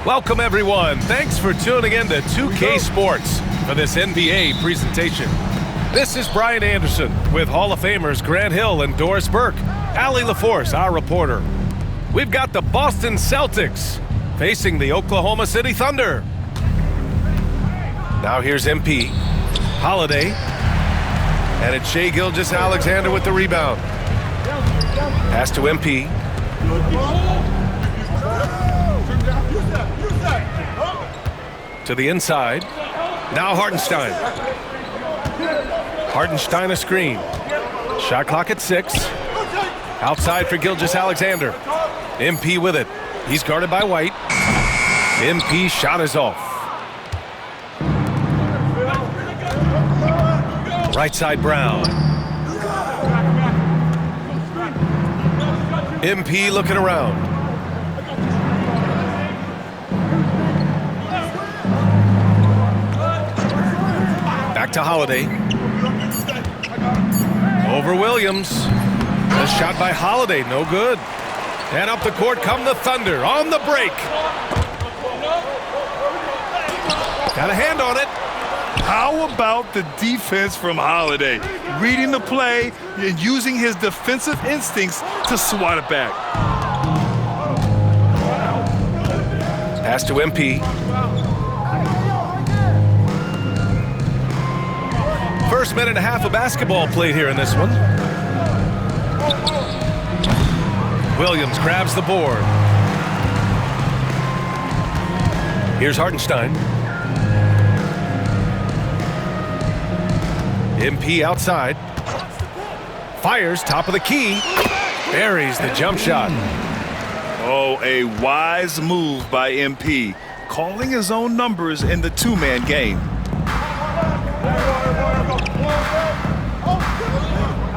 Welcome, everyone. Thanks for tuning in to 2K Sports for this NBA presentation. This is Brian Anderson with Hall of Famers Grant Hill and Doris Burke. Allie LaForce, our reporter. We've got the Boston Celtics facing the Oklahoma City Thunder. Now here's MP. Holiday. And it's Shai Gilgeous-Alexander with the rebound. Pass to MP. To the inside. Now Hartenstein. Hartenstein a screen. Shot clock at 6. Outside for Gilgeous-Alexander. MP with it. He's guarded by White. MP shot is off. Right side Brown. MP looking around. Back to Holiday. Over Williams. The shot by Holiday, no good. And up the court come the Thunder on the break. Got a hand on it. How about the defense from Holiday? Reading the play and using his defensive instincts to swat it back. Pass to MP. First minute and a half of basketball played here in this one. Williams grabs the board. Here's Hartenstein. MP outside. Fires top of the key. Buries the jump shot. Oh, a wise move by MP, calling his own numbers in the two-man game.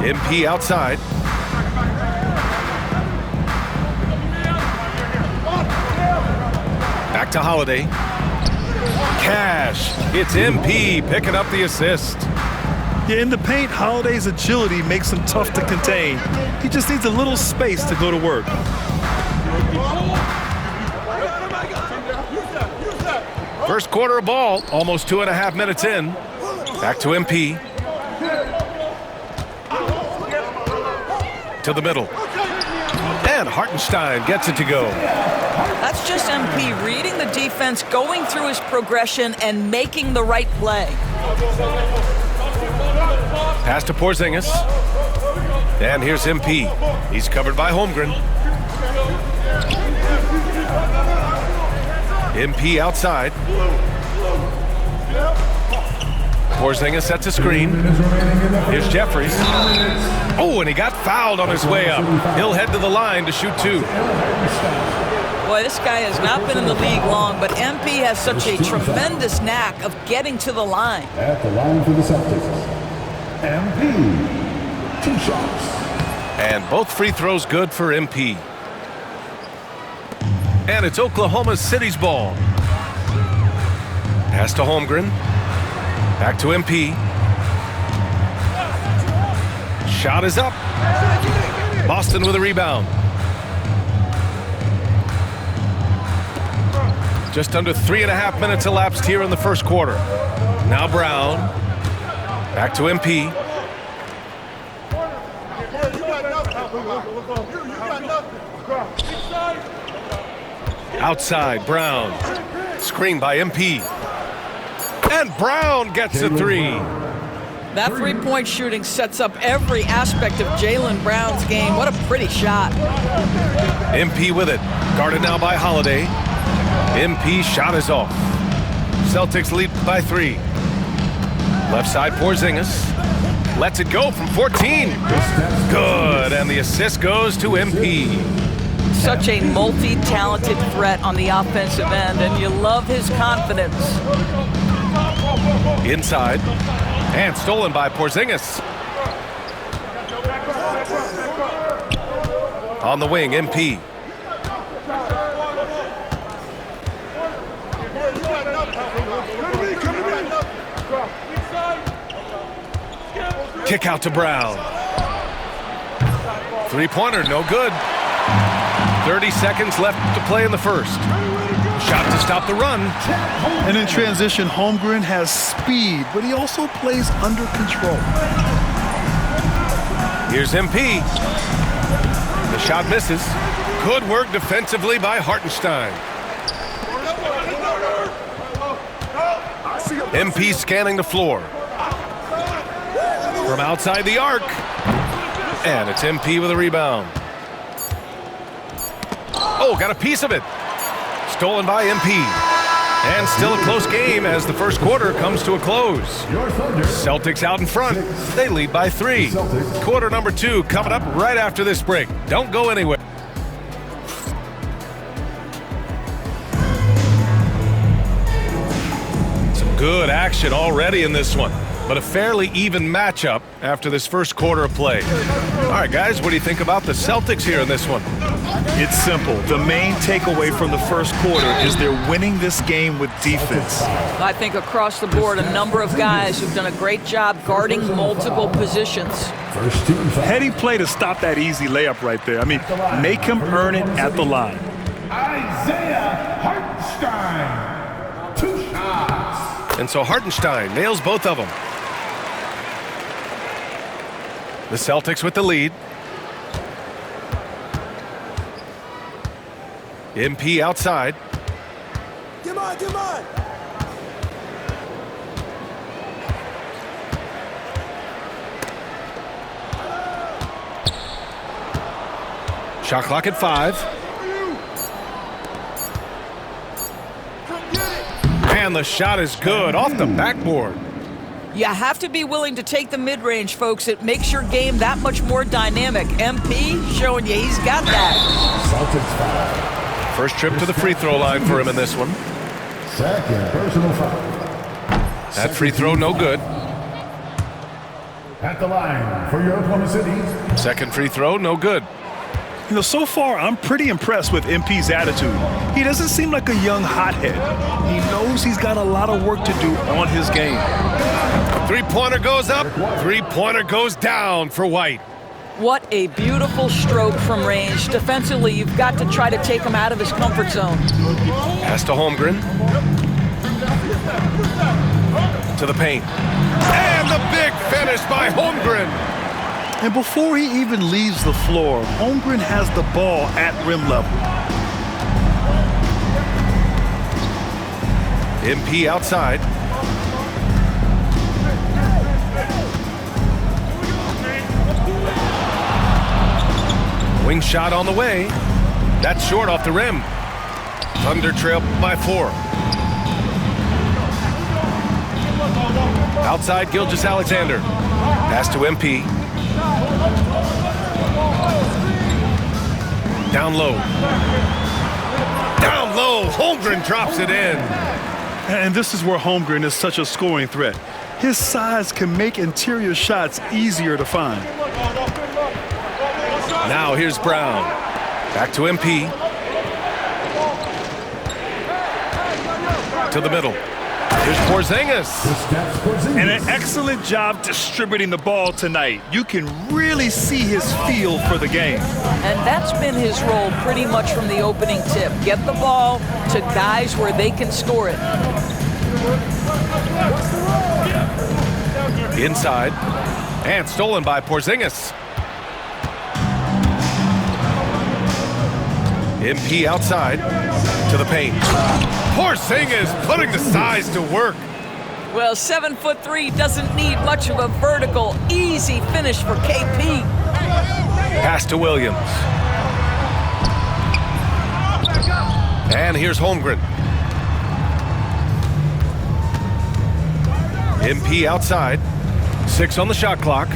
MP outside. Back to Holiday. Cash. It's MP picking up the assist. Yeah, in the paint, Holiday's agility makes him tough to contain. He just needs a little space to go to work. First quarter of ball, almost 2.5 minutes in. Back to MP. To the middle. And Hartenstein gets it to go. That's just MP reading the defense, going through his progression, and making the right play. Pass to Porzingis. And here's MP. He's covered by Holmgren. MP outside. Porzingis sets a screen. Here's Jeffries. Oh, and he got fouled on his way up. He'll head to the line to shoot 2. Boy, this guy has not been in the league long, but MP has such a tremendous knack of getting to the line. At the line for the Celtics, MP, 2 shots. And both free throws good for MP. And it's Oklahoma City's ball. Pass to Holmgren. Back to MP. Shot is up. Boston with a rebound. Just under 3.5 minutes elapsed here in the first quarter. Now Brown. Back to MP. Outside, Brown. Screen by MP. And Brown gets a 3. That three-point shooting sets up every aspect of Jaylen Brown's game. What a pretty shot. MP with it. Guarded now by Holiday. MP shot is off. Celtics lead by 3. Left side Porzingis. Lets it go from 14. Good, and the assist goes to MP. Such a multi-talented threat on the offensive end, and you love his confidence. Inside, and stolen by Porzingis. On the wing, MP. Kick out to Brown. Three-pointer, no good. 30 seconds left to play in the first. Shot to stop the run. And in transition, Holmgren has speed, but he also plays under control. Here's MP. The shot misses. Good work defensively by Hartenstein. MP scanning the floor. From outside the arc. And it's MP with a rebound. Oh, got a piece of it. Stolen by MP. And still a close game as the first quarter comes to a close. Celtics out in front. They lead by 3. Quarter number 2 coming up right after this break. Don't go anywhere. Some good action already in this one, but a fairly even matchup after this first quarter of play. All right, guys, what do you think about the Celtics here in this one? It's simple. The main takeaway from the first quarter is they're winning this game with defense. I think across the board, a number of guys who've done a great job guarding multiple positions. Heady play to stop that easy layup right there. I mean, make him earn it at the line. Isaiah Hartenstein. 2 shots. And so Hartenstein nails both of them. The Celtics with the lead. MP outside. Come on, come on. Shot clock at 5. And the shot is good off the backboard. You have to be willing to take the mid-range, folks. It makes your game that much more dynamic. MP showing you he's got that. Celtics foul. First trip to the free throw line for him in this one. Second personal foul. That free throw no good. At the line for your Oklahoma City. Second free throw no good. You know, so far, I'm pretty impressed with MP's attitude. He doesn't seem like a young hothead. He knows he's got a lot of work to do on his game. Three-pointer goes up. Three-pointer goes down for White. What a beautiful stroke from range. Defensively, you've got to try to take him out of his comfort zone. Pass to Holmgren. To the paint. And the big finish by Holmgren. And before he even leaves the floor, Holmgren has the ball at rim level. MP outside. Wing shot on the way. That's short off the rim. Thunder trail by 4. Outside Gilgeous-Alexander. Pass to MP. Down low. Down low. Holmgren drops it in. And this is where Holmgren is such a scoring threat. His size can make interior shots easier to find. Now here's Brown. Back to MP. To the middle. Here's Porzingis. And an excellent job distributing the ball tonight. You can really see his feel for the game. And that's been his role pretty much from the opening tip. Get the ball to guys where they can score it. Inside. And stolen by Porzingis. MP outside to the paint. Porzingis putting the size to work. Well, 7'3" doesn't need much of a vertical, easy finish for KP. Pass to Williams. And here's Holmgren. MP outside. 6 on the shot clock.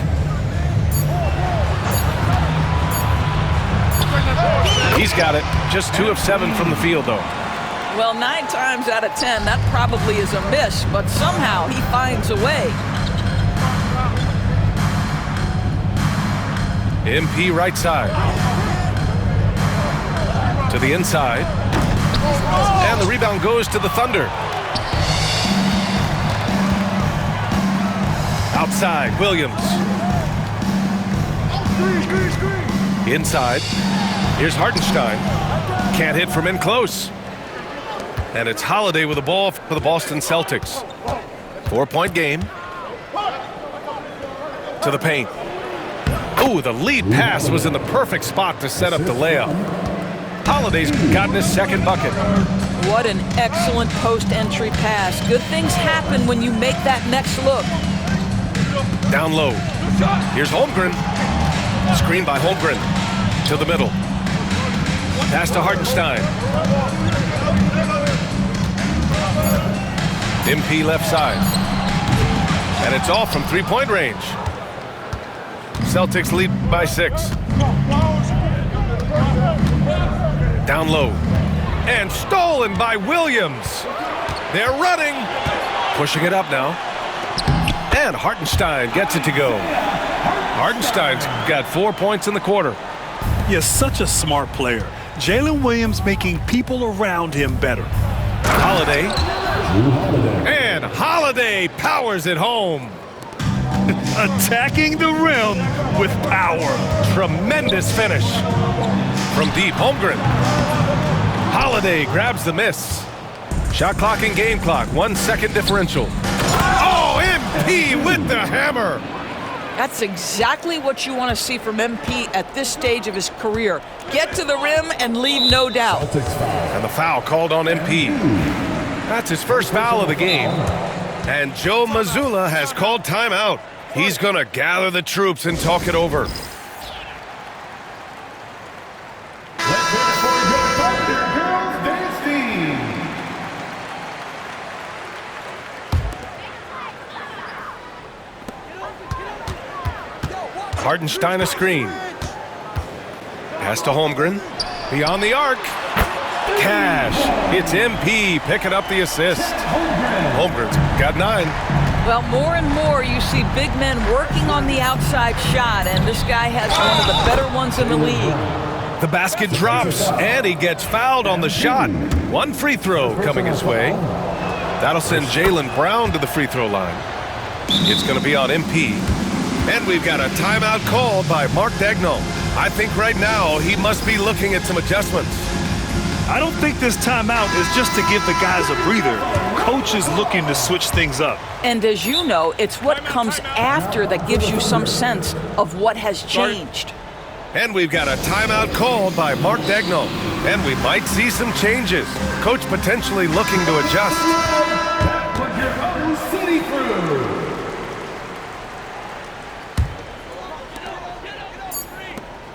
He's got it. Just 2 of 7 from the field, though. Well, 9 times out of 10, that probably is a miss, but somehow he finds a way. MP right side. To the inside. And the rebound goes to the Thunder. Outside, Williams. Inside. Here's Hartenstein. Can't hit from in close. And it's Holiday with the ball for the Boston Celtics. 4-point game. To the paint. Ooh, the lead pass was in the perfect spot to set up the layup. Holiday's gotten his second bucket. What an excellent post-entry pass. Good things happen when you make that next look. Down low. Here's Holmgren. Screen by Holmgren. To the middle. Pass to Hartenstein. MP left side. And it's off from three-point range. Celtics lead by 6. Down low. And stolen by Williams. They're running. Pushing it up now. And Hartenstein gets it to go. Hartenstein's got 4 points in the quarter. He's such a smart player. Jalen Williams making people around him better. Holiday. And Holiday powers it home. Attacking the rim with power. Tremendous finish. From deep, Holmgren. Holiday grabs the miss. Shot clock and game clock, 1 second differential. Oh, MP with the hammer. That's exactly what you want to see from MP at this stage of his career. Get to the rim and leave no doubt. And the foul called on MP. That's his first foul of the game. And Joe Mazzulla has called timeout. He's going to gather the troops and talk it over. Hartenstein a screen. Pass to Holmgren. Beyond the arc. Cash. It's MP picking up the assist. Holmgren's got 9. Well, more and more you see big men working on the outside shot, and this guy has one of the better ones in the league. The basket drops, and he gets fouled on the shot. 1 free throw coming his way. That'll send Jaylen Brown to the free throw line. It's going to be on MP. And we've got a timeout called by Mark Daigneault. I think right now he must be looking at some adjustments. I don't think this timeout is just to give the guys a breather. Coach is looking to switch things up. And as you know, it's what comes after that gives you some sense of what has changed. And we've got a timeout called by Mark Daigneault. And we might see some changes. Coach potentially looking to adjust.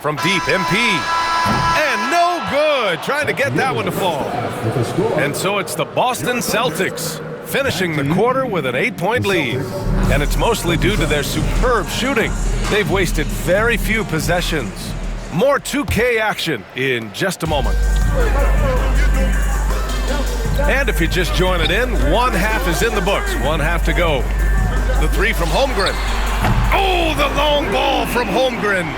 From deep, MP. And no good. Trying to get that one to fall. And so it's the Boston Celtics finishing the quarter with an 8-point lead. And it's mostly due to their superb shooting. They've wasted very few possessions. More 2K action in just a moment. And if you're just joining in, 1 half is in the books. 1 half to go. The 3 from Holmgren. Oh, the long ball from Holmgren.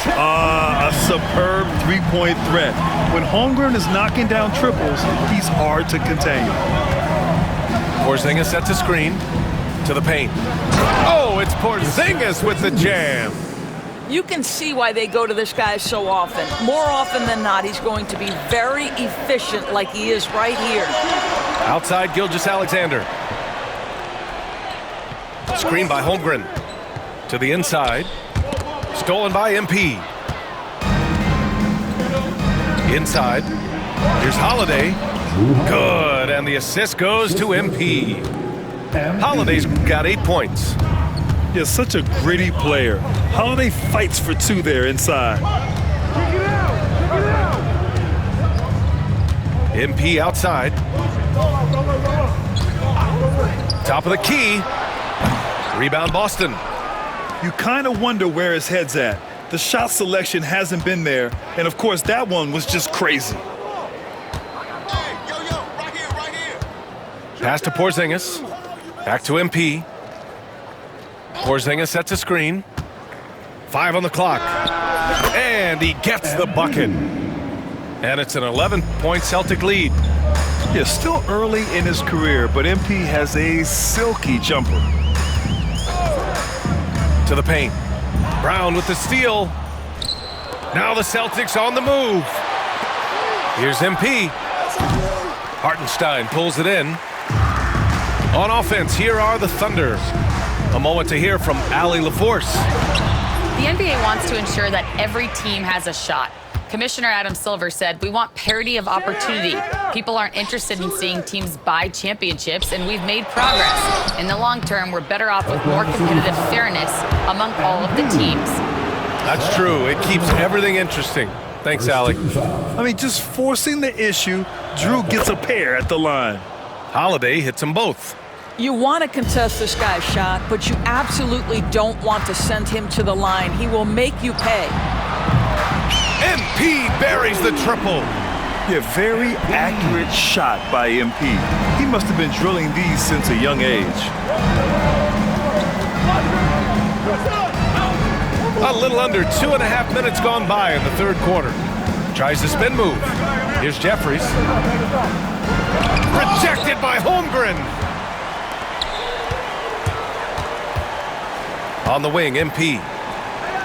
A superb three-point threat. When Holmgren is knocking down triples, he's hard to contain. Porzingis sets a screen to the paint. Oh, it's Porzingis with the jam. You can see why they go to this guy so often. More often than not, he's going to be very efficient like he is right here. Outside, Gilgeous-Alexander. Screen by Holmgren. To the inside. Stolen by MP. Inside. Here's Holiday. Good, and the assist goes to MP. Holiday's got 8 points. He's such a gritty player. Holiday fights for 2 there inside. MP outside. Top of the key. Rebound Boston. You kind of wonder where his head's at. The shot selection hasn't been there, and of course that one was just crazy. Pass to Porzingis. Back to MP. Porzingis sets a screen. 5 on the clock. And he gets the bucket. And it's an 11-point Celtic lead. Yeah, still early in his career, but MP has a silky jumper. To the paint. Brown with the steal. Now the Celtics on the move. Here's MP. Hartenstein pulls it in. On offense, here are the Thunder. A moment to hear from Allie LaForce. The NBA wants to ensure that every team has a shot. Commissioner Adam Silver said, "We want parity of opportunity. People aren't interested in seeing teams buy championships, and we've made progress. In the long term, we're better off with more competitive fairness among all of the teams." That's true. It keeps everything interesting. Thanks, Allie. I mean, just forcing the issue, Drew gets a pair at the line. Holiday hits them both. You want to contest this guy's shot, but you absolutely don't want to send him to the line. He will make you pay. MP buries the triple. Yeah, very accurate shot by MP. He must have been drilling these since a young age. A little under 2.5 minutes gone by in the third quarter. Tries the spin move. Here's Jeffries. Rejected by Holmgren. On the wing, MP.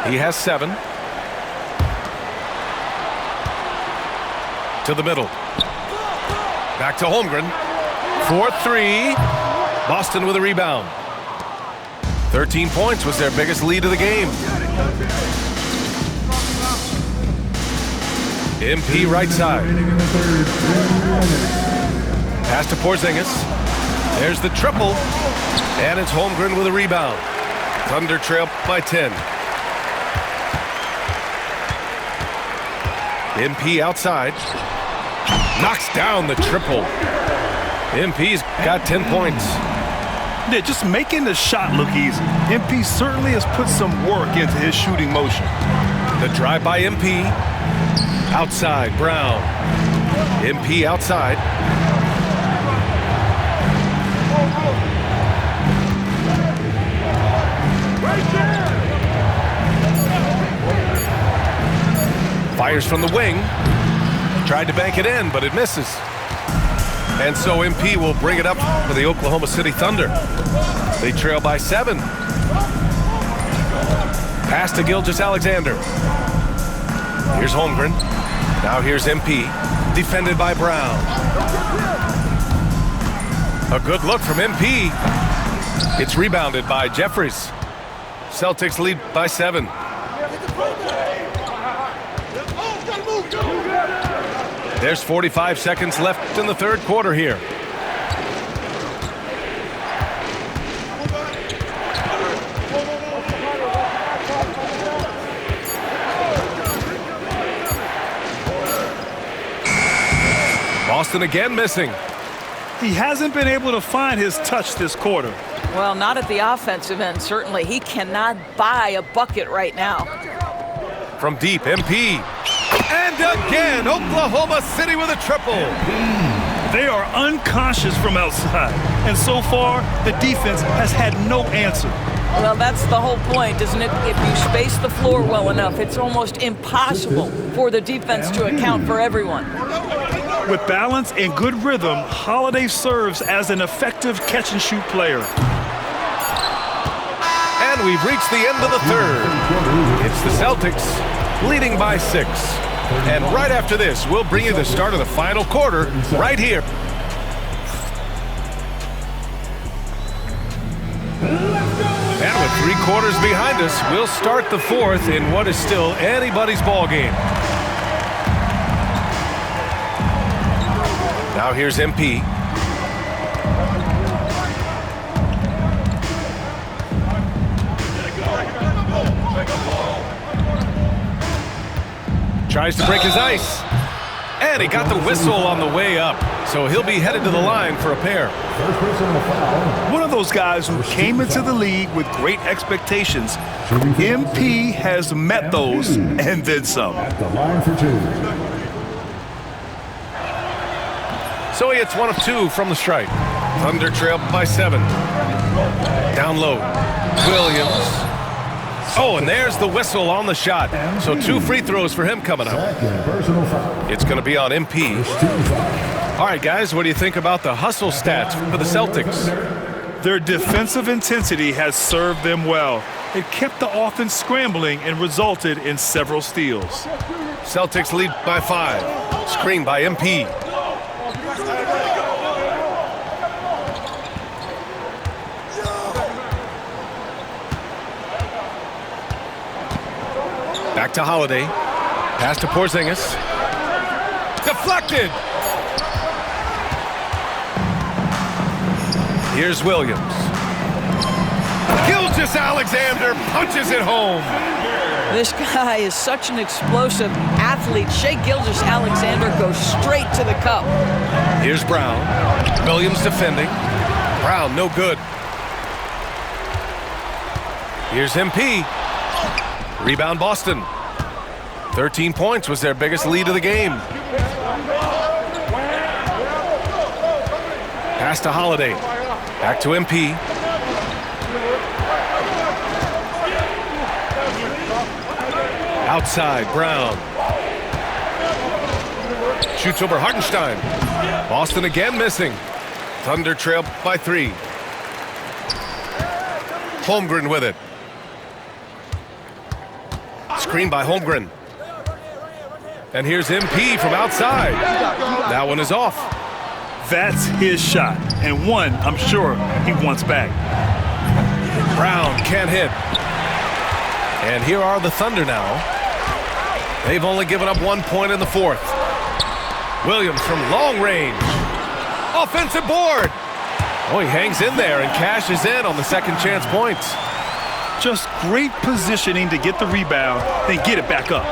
He has 7. To the middle. Back to Holmgren. 4-3. Boston with a rebound. 13 points was their biggest lead of the game. MP right side. Pass to Porzingis. There's the triple. And it's Holmgren with a rebound. Thunder trail by 10. MP outside. Knocks down the triple. MP's got 10 points. Yeah, just making the shot look easy. MP certainly has put some work into his shooting motion. The drive by MP. Outside, Brown. MP outside. Fires from the wing. Tried to bank it in, but it misses. And so MP will bring it up for the Oklahoma City Thunder. They trail by 7. Pass to Gilgeous-Alexander. Here's Holmgren. Now here's MP. Defended by Brown. A good look from MP. It's rebounded by Jeffries. Celtics lead by 7. There's 45 seconds left in the third quarter here. Boston again missing. He hasn't been able to find his touch this quarter. Well, not at the offensive end, certainly. He cannot buy a bucket right now. From deep, MP. And again, Oklahoma City with a triple. They are unconscious from outside, and so far, the defense has had no answer. Well, that's the whole point, isn't it? If you space the floor well enough, it's almost impossible for the defense to account for everyone. With balance and good rhythm, Holiday serves as an effective catch-and-shoot player. And we've reached the end of the third. It's the Celtics leading by 6. And right after this, we'll bring you the start of the final quarter right here. And with 3 quarters behind us, we'll start the fourth in what is still anybody's ball game. Now here's MP. Tries to break his ice. And he got the whistle on the way up. So he'll be headed to the line for a pair. One of those guys who came into the league with great expectations. MP has met those and then some. At the line for 2. So he hits 1 of 2 from the stripe. Thunder trail by 7. Down low. Williams. Oh, and there's the whistle on the shot. So 2 free throws for him coming up. It's going to be on MP. All right, guys, what do you think about the hustle stats for the Celtics? Their defensive intensity has served them well. It kept the offense scrambling and resulted in several steals. Celtics lead by 5. Screen by MP. Back to Holiday. Pass to Porzingis. Deflected. Here's Williams. Gilgeous-Alexander punches it home. This guy is such an explosive athlete. Shai Gilgeous-Alexander goes straight to the cup. Here's Brown. Williams defending. Brown, no good. Here's MP. Rebound Boston. 13 points was their biggest lead of the game. Pass to Holiday. Back to MP. Outside, Brown. Shoots over Hartenstein. Boston again missing. Thunder trail by 3. Holmgren with it. Screen by Holmgren. And here's MP from outside. That one is off. That's his shot, and one I'm sure he wants back. Brown can't hit. And here are the Thunder now. They've only given up 1 point in the 4th. Williams from long range. Offensive board. Oh, he hangs in there and cashes in on the second chance points. Just great positioning to get the rebound, then get it back up.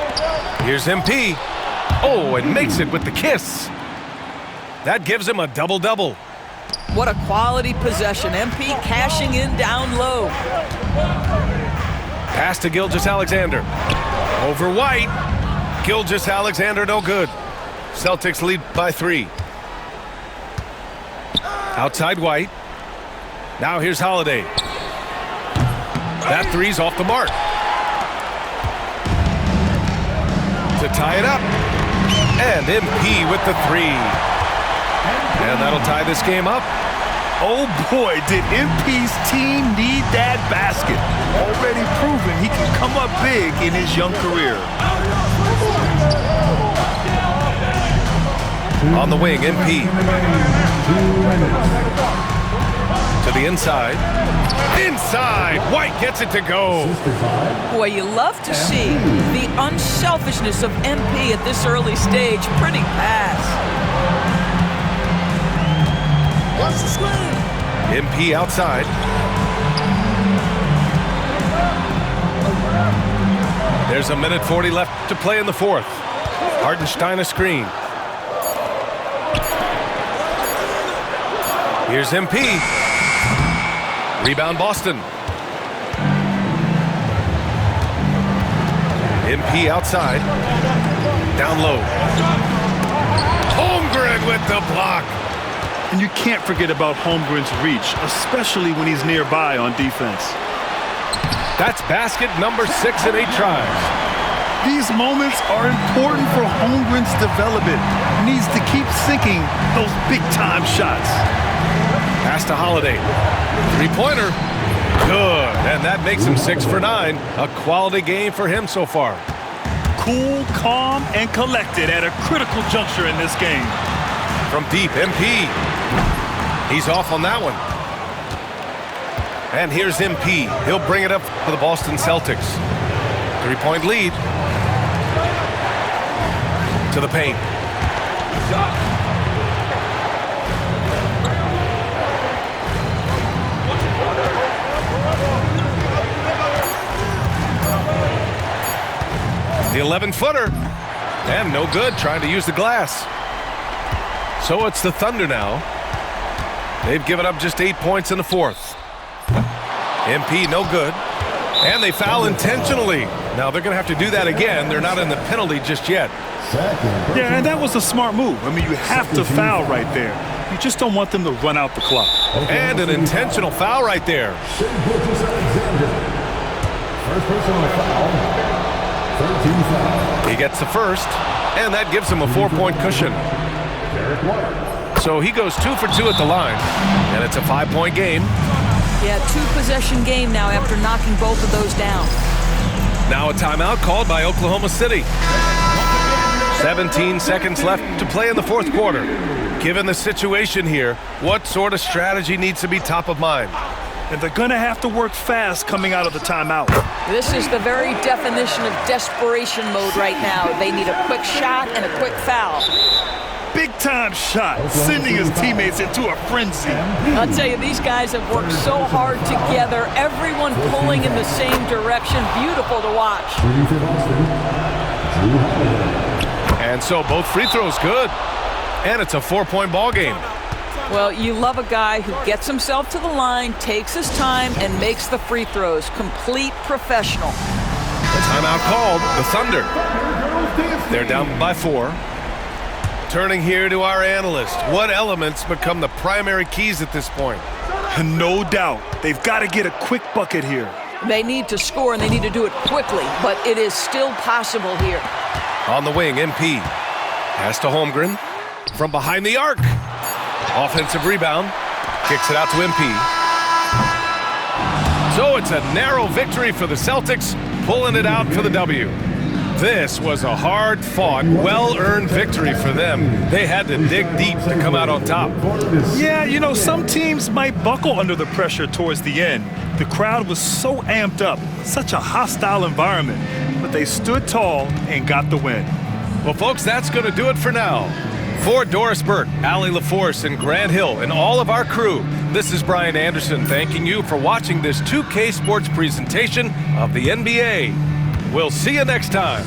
Here's MP. Oh, and makes it with the kiss. That gives him a double-double. What a quality possession. MP cashing in down low. Pass to Gilgeous-Alexander. Over White. Gilgeous-Alexander no good. Celtics lead by 3. Outside White. Now here's Holiday. That three's off the mark. To tie it up. And MP with the 3. And that'll tie this game up. Oh boy, did MP's team need that basket. Already proven he can come up big in his young career. On the wing, MP. To the inside. Inside! White gets it to go. Boy, you love to see the unselfishness of MP at this early stage. Pretty pass. Watch the screen. MP outside. There's 1:40 left to play in the 4th. Hartenstein a screen. Here's MP. Rebound Boston. MP outside. Down low. Holmgren with the block. And you can't forget about Holmgren's reach, especially when he's nearby on defense. That's basket number 6 in 8 tries. These moments are important for Holmgren's development. He needs to keep sinking those big-time shots. Pass to Holiday. 3-pointer. Good. And that makes him 6 for 9. A quality game for him so far. Cool, calm, and collected at a critical juncture in this game. From deep, MP. He's off on that one. And here's MP. He'll bring it up for the Boston Celtics. 3-point lead. To the paint. The 11-footer. And no good, trying to use the glass. So it's the Thunder now. They've given up just 8 points in the 4th. MP no good. And they foul intentionally. Now they're going to have to do that again. They're not in the penalty just yet. Yeah, and that was a smart move. I mean, you have to foul right there. You just don't want them to run out the clock. And an intentional foul right there. Shai Gilgeous-Alexander. First personal foul. 13 foul. He gets the first, and that gives him a 4-point cushion. Derek White. So he goes 2 for 2 at the line, and it's a 5-point game. Yeah, 2-possession game now after knocking both of those down. Now a timeout called by Oklahoma City. 17 seconds left to play in the 4th quarter. Given the situation here, what sort of strategy needs to be top of mind? and they're going to have to work fast coming out of the timeout. This is the very definition of desperation mode right now. They need a quick shot and a quick foul. Big-time shot, sending his teammates into a frenzy. I'll tell you, these guys have worked so hard together, everyone pulling in the same direction. Beautiful to watch. And so both free throws good. And it's a 4-point ball game. Well, you love a guy who gets himself to the line, takes his time, and makes the free throws. Complete professional. Timeout called. The Thunder. They're down by 4. Turning here to our analyst. What elements become the primary keys at this point? No doubt. They've got to get a quick bucket here. They need to score, and they need to do it quickly, but it is still possible here. On the wing, MP. Pass to Holmgren. From behind the arc. Offensive rebound. Kicks it out to MP. So it's a narrow victory for the Celtics, pulling it out for the W. This was a hard-fought, well-earned victory for them. They had to dig deep to come out on top. Yeah, you know, some teams might buckle under the pressure towards the end. The crowd was so amped up, such a hostile environment, but they stood tall and got the win. Well, folks, that's going to do it for now. For Doris Burke, Allie LaForce, and Grant Hill, and all of our crew, this is Brian Anderson thanking you for watching this 2K Sports presentation of the NBA. We'll see you next time.